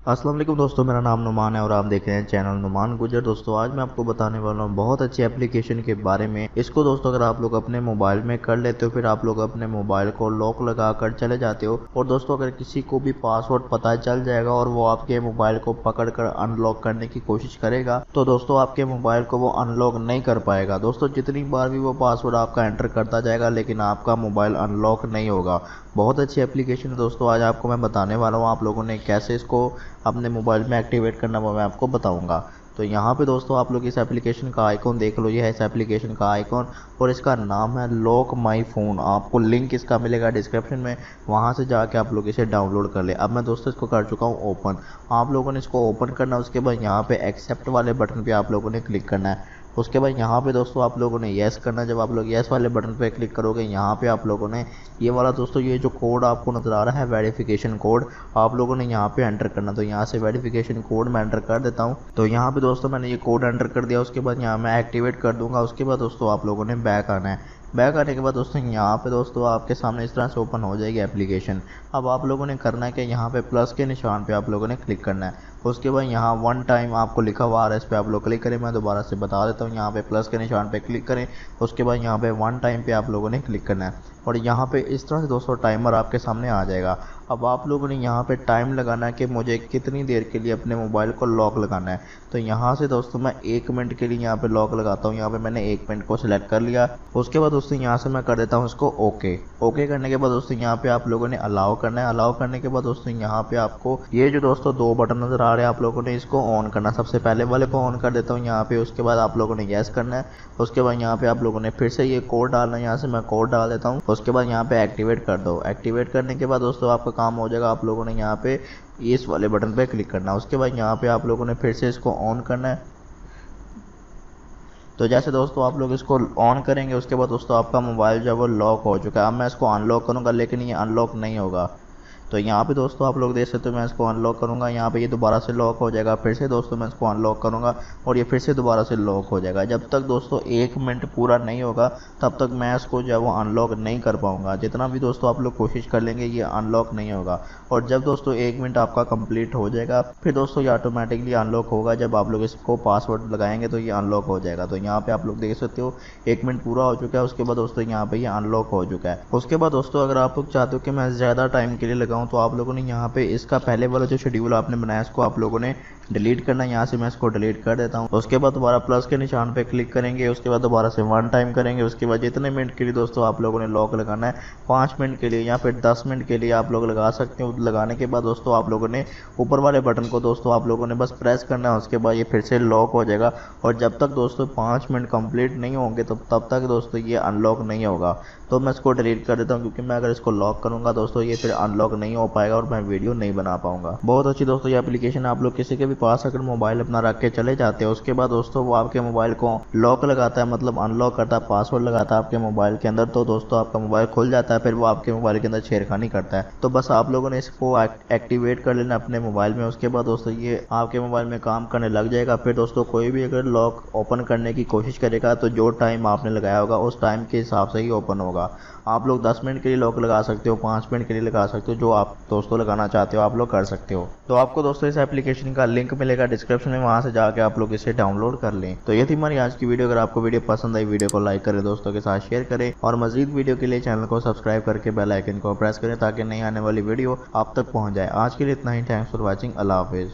अस्सलाम वालेकुम दोस्तों, मेरा नाम नुमान है और आप देख रहे हैं चैनल नुमान गुजर। दोस्तों आज मैं आपको बताने वाला हूँ बहुत अच्छी एप्लीकेशन के बारे में। इसको दोस्तों अगर आप लोग अपने मोबाइल में कर लेते हो, फिर आप लोग अपने मोबाइल को लॉक लगा कर चले जाते हो और दोस्तों अगर किसी को भी पासवर्ड पता चल जाएगा और वो आपके मोबाइल को पकड़ कर अनलॉक करने की कोशिश करेगा तो दोस्तों आपके मोबाइल को वो अनलॉक नहीं कर पाएगा। दोस्तों जितनी बार भी वो पासवर्ड आपका एंटर करता जाएगा लेकिन आपका मोबाइल अनलॉक नहीं होगा। बहुत अच्छी एप्लीकेशन है दोस्तों, आज आपको मैं बताने वाला हूँ आप लोगों ने कैसे इसको अपने मोबाइल में एक्टिवेट करना वो मैं आपको बताऊंगा। तो यहाँ पे दोस्तों आप लोग इस एप्लीकेशन का आइकॉन देख लो, ये है इस एप्लीकेशन का आइकॉन और इसका नाम है लॉक माई फ़ोन। आपको लिंक इसका मिलेगा डिस्क्रिप्शन में, वहाँ से जाके आप लोग इसे डाउनलोड कर ले। अब मैं दोस्तों इसको कर चुका हूँ ओपन। आप लोगों ने इसको ओपन करना है, उसके बाद यहाँ पे एक्सेप्ट वाले बटन पे आप लोगों ने क्लिक करना है। उसके बाद यहाँ पे दोस्तों आप लोगों ने येस करना है। जब आप लोग येस वाले बटन पे क्लिक करोगे यहाँ पे आप लोगों ने ये वाला दोस्तों ये जो कोड आपको नज़र आ रहा है वेरिफिकेशन कोड, आप लोगों ने यहाँ पे एंटर करना। तो यहाँ से वेरिफिकेशन कोड मैं एंटर कर देता हूँ। तो यहाँ पे दोस्तों मैंने ये कोड एंटर कर दिया, उसके बाद यहाँ मैं एक्टिवेट कर दूंगा। उसके बाद दोस्तों आप लोगों ने बैक आना है। बैक आने के बाद दोस्तों यहाँ पे दोस्तों आपके सामने इस तरह से ओपन हो जाएगी एप्लीकेशन। अब आप लोगों ने करना है कि यहाँ पे प्लस के निशान पे आप लोगों ने क्लिक करना है। उसके बाद यहाँ वन टाइम आपको लिखा हुआ आ रहा है, इस पर आप लोग क्लिक करें। मैं दोबारा से बता देता हूँ, यहाँ पे प्लस के निशान पे क्लिक करें। उसके बाद यहाँ पे वन टाइम पे आप लोगों ने क्लिक करना है और यहाँ पे इस तरह से दोस्तों टाइमर आपके सामने आ जाएगा। अब आप लोगों ने यहाँ पे टाइम लगाना है कि मुझे कितनी देर के लिए अपने मोबाइल को लॉक लगाना है। तो यहाँ से दोस्तों मैं 1 मिनट के लिए यहाँ पे लॉक लगाता हूँ। यहाँ पे मैंने 1 मिनट को सिलेक्ट कर लिया। उसके बाद दोस्तों यहाँ से मैं कर देता हूँ इसको ओके। ओके करने के बाद दोस्तों यहाँ पे आप लोगों ने अलाउ करना है। अलाउ करने के बाद दोस्तों यहाँ पे आपको ये जो दोस्तों 2 बटन नज़र आ रहे हैं आप लोगों ने इसको ऑन करना। सबसे पहले वाले को ऑन कर देता हूँ यहाँ पे। उसके बाद आप लोगों ने यस करना है। उसके बाद यहाँ पे आप लोगों ने फिर से ये कोड डालना है, यहाँ से मैं कोड डाल देता हूँ। उसके बाद यहाँ पे एक्टिवेट कर दो। एक्टिवेट करने के बाद दोस्तों आपका काम हो जाएगा। आप लोगों ने यहाँ पे इस वाले बटन पे क्लिक करना है। उसके बाद यहाँ पे आप लोगों ने फिर से इसको ऑन करना है। तो जैसे दोस्तों आप लोग इसको ऑन करेंगे उसके बाद दोस्तों आपका मोबाइल जो है वो लॉक हो चुका है। अब मैं इसको अनलॉक करूँगा लेकिन ये अनलॉक नहीं होगा। तो यहाँ पे दोस्तों आप लोग देख सकते हो, मैं इसको अनलॉक करूँगा, यहाँ पे ये दोबारा से लॉक हो जाएगा। फिर से दोस्तों मैं इसको अनलॉक करूँगा और ये फिर से दोबारा से लॉक हो जाएगा। जब तक दोस्तों 1 मिनट पूरा नहीं होगा तब तक मैं इसको जो है वो अनलॉक नहीं कर पाऊँगा। जितना भी दोस्तों आप लोग कोशिश कर लेंगे ये अनलॉक नहीं होगा। और जब दोस्तों 1 मिनट आपका कंप्लीट हो जाएगा फिर दोस्तों ये ऑटोमेटिकली अनलॉक होगा। जब आप लोग इसको पासवर्ड लगाएंगे तो ये अनलॉक हो जाएगा। तो यहाँ पे आप लोग देख सकते हो 1 मिनट पूरा हो चुका है। उसके बाद दोस्तों यहाँ पे ये अनलॉक हो चुका है। उसके बाद दोस्तों अगर आप लोग चाहते हो कि मैं ज़्यादा टाइम के लिए लगाऊँ तो आप लोगों ने यहाँ पे इसका पहले वाला जो शेड्यूल आपने बनाया इसको आप लोगों ने डिलीट करना है। यहाँ से मैं इसको डिलीट कर देता हूँ। उसके बाद दोबारा प्लस के निशान पे क्लिक करेंगे। उसके बाद दोबारा से वन टाइम करेंगे। उसके बाद जितने मिनट के लिए दोस्तों आप लोगों ने लॉक लगाना है, 5 मिनट के लिए या फिर 10 मिनट के लिए आप लोग लगा सकते हो। लगाने के बाद दोस्तों आप लोगों ने ऊपर वाले बटन को दोस्तों आप लोगों ने बस प्रेस करना है। उसके बाद ये फिर से लॉक हो जाएगा और जब तक दोस्तों 5 मिनट कंप्लीट नहीं होंगे तो तब तक दोस्तों ये अनलॉक नहीं होगा। तो मैं इसको डिलीट कर देता हूँ क्योंकि मैं अगर इसको लॉक करूँगा दोस्तों ये फिर अनलॉक नहीं हो पाएगा और मैं वीडियो नहीं बना पाऊंगा। बहुत अच्छी दोस्तों ये एप्लीकेशन, आप लोग किसी के भी पास अगर मोबाइल अपना रख के चले जाते हैं उसके बाद दोस्तों वो आपके मोबाइल को लॉक लगाता है, मतलब अनलॉक करता है, पासवर्ड लगाता है आपके मोबाइल के अंदर। तो दोस्तों आपका मोबाइल खुल जाता है, फिर वो आपके मोबाइल के अंदर छेड़खानी करता है। तो बस आप लोगों ने इसको एक्टिवेट कर लेना अपने मोबाइल में। उसके बाद दोस्तों ये आपके मोबाइल में काम करने लग जाएगा। फिर दोस्तों कोई भी अगर लॉक ओपन करने की कोशिश करेगा तो जो टाइम आपने लगाया होगा उस टाइम के हिसाब से ही ओपन होगा। आप लोग 10 मिनट के लिए लॉक लगा सकते हो, 5 मिनट के लिए लगा सकते हो, जो आप दोस्तों लगाना चाहते हो आप लोग कर सकते हो। तो आपको दोस्तों इस एप्लीकेशन का लिंक मिलेगा डिस्क्रिप्शन में, वहां से जाके आप लोग इसे डाउनलोड कर लें। तो ये थी हमारी आज की वीडियो। अगर आपको वीडियो पसंद आई वीडियो को लाइक करें, दोस्तों के साथ शेयर करें और मजीद वीडियो के लिए चैनल को सब्सक्राइब करके बेल आइकन को प्रेस करें ताकि नई आने वाली वीडियो आप तक पहुंच जाए। आज के लिए इतना ही। Thanks for watching. अल्लाह हाफिज़।